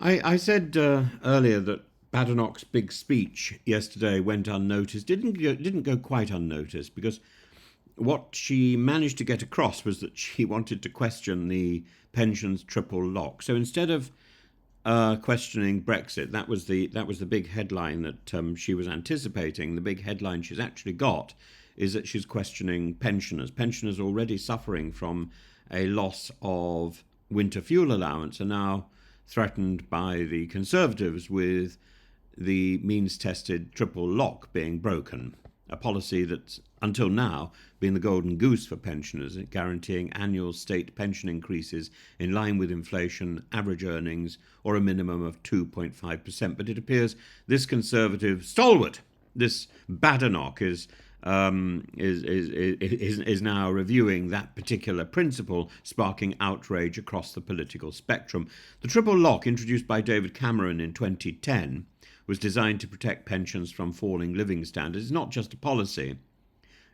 I said earlier that Badenoch's big speech yesterday went unnoticed. Didn't go quite unnoticed because what she managed to get across was that she wanted to question the pensions triple lock. So instead of questioning Brexit, that was the big headline that she was anticipating. The big headline she's actually got is that she's questioning pensioners. Pensioners already suffering from a loss of winter fuel allowance are now threatened by the Conservatives with the means tested triple lock being broken, a policy that's until now been the golden goose for pensioners, guaranteeing annual state pension increases in line with inflation, average earnings, or a minimum of 2.5%. But it appears this Conservative stalwart, this Badenoch, is now reviewing that particular principle, sparking outrage across the political spectrum. The triple lock, introduced by David Cameron in 2010, was designed to protect pensions from falling living standards. It's not just a policy.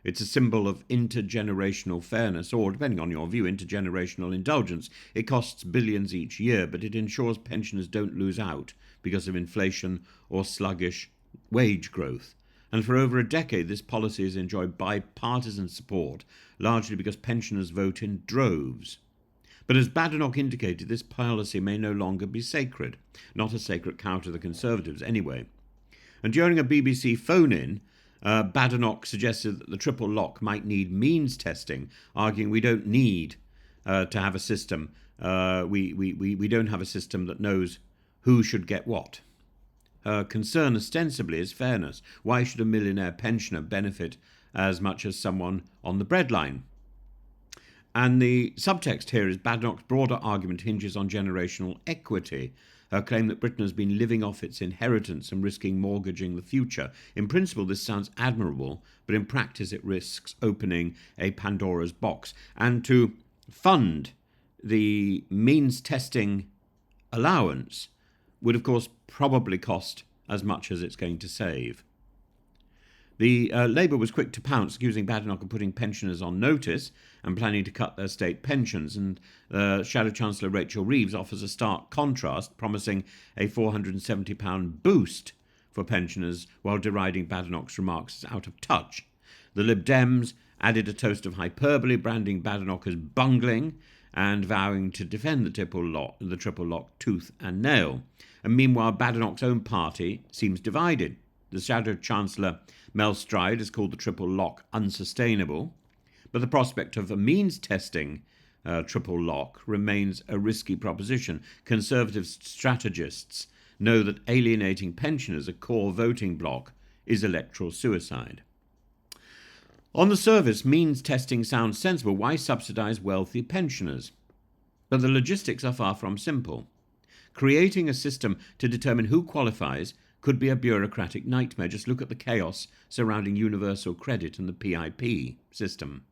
It's a symbol of intergenerational fairness, or, depending on your view, intergenerational indulgence. It costs billions each year, but it ensures pensioners don't lose out because of inflation or sluggish wage growth. And for over a decade, this policy has enjoyed bipartisan support, largely because pensioners vote in droves. But as Badenoch indicated, this policy may no longer be sacred, not a sacred cow to the Conservatives anyway. And during a BBC phone-in, Badenoch suggested that the triple lock might need means testing, arguing we don't need to have a system. We don't have a system that knows who should get what. Her concern ostensibly is fairness. Why should a millionaire pensioner benefit as much as someone on the breadline? And the subtext here is Badenoch's broader argument hinges on generational equity. Her claim that Britain has been living off its inheritance and risking mortgaging the future. In principle, this sounds admirable, but in practice it risks opening a Pandora's box. And to fund the means testing allowance would, of course, probably cost as much as it's going to save. The Labour was quick to pounce, accusing Badenoch of putting pensioners on notice and planning to cut their state pensions. And Shadow Chancellor Rachel Reeves offers a stark contrast, promising a £470 boost for pensioners while deriding Badenoch's remarks as out of touch. The Lib Dems added a toast of hyperbole, branding Badenoch as bungling and vowing to defend the triple lock tooth and nail. And meanwhile, Badenoch's own party seems divided. The Shadow Chancellor Mel Stride has called the triple lock unsustainable, but the prospect of a means testing triple lock remains a risky proposition. Conservative strategists know that alienating pensioners, a core voting bloc, is electoral suicide. On the surface, means testing sounds sensible. Why subsidise wealthy pensioners? But the logistics are far from simple. Creating a system to determine who qualifies could be a bureaucratic nightmare. Just look at the chaos surrounding universal credit and the PIP system.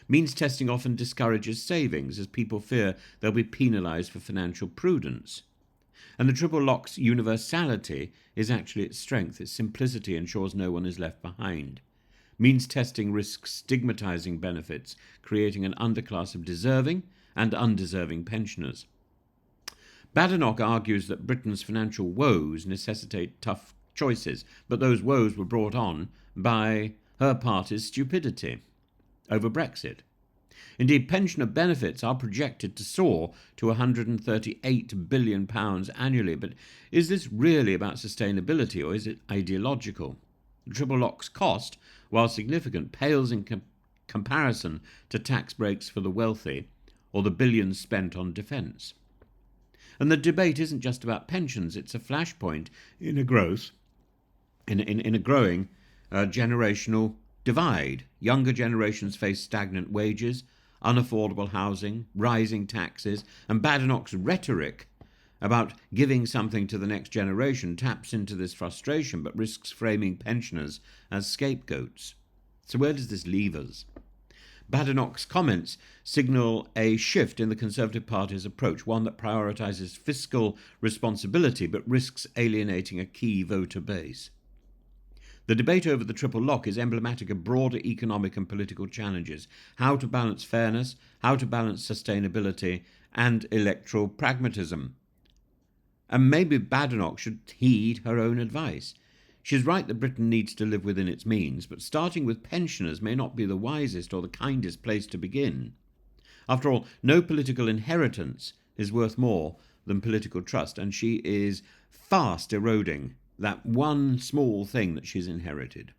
Means testing often discourages savings, as people fear they'll be penalised for financial prudence. And the triple lock's universality is actually its strength. Its simplicity ensures no one is left behind. Means testing risks stigmatising benefits, creating an underclass of deserving and undeserving pensioners. Badenoch argues that Britain's financial woes necessitate tough choices, but those woes were brought on by her party's stupidity over Brexit. Indeed, pensioner benefits are projected to soar to £138 billion annually, but is this really about sustainability, or is it ideological? The triple lock's cost, while significant, pales in comparison to tax breaks for the wealthy or the billions spent on defence. And the debate isn't just about pensions, it's a flashpoint in a growing generational divide. Younger generations face stagnant wages, unaffordable housing, rising taxes, and Badenoch's rhetoric about giving something to the next generation taps into this frustration but risks framing pensioners as scapegoats. So where does this leave us? Badenoch's comments signal a shift in the Conservative Party's approach, one that prioritises fiscal responsibility but risks alienating a key voter base. The debate over the triple lock is emblematic of broader economic and political challenges: how to balance fairness, how to balance sustainability, and electoral pragmatism. And maybe Badenoch should heed her own advice. She's right that Britain needs to live within its means, but starting with pensioners may not be the wisest or the kindest place to begin. After all, no political inheritance is worth more than political trust, and she is fast eroding that one small thing that she's inherited.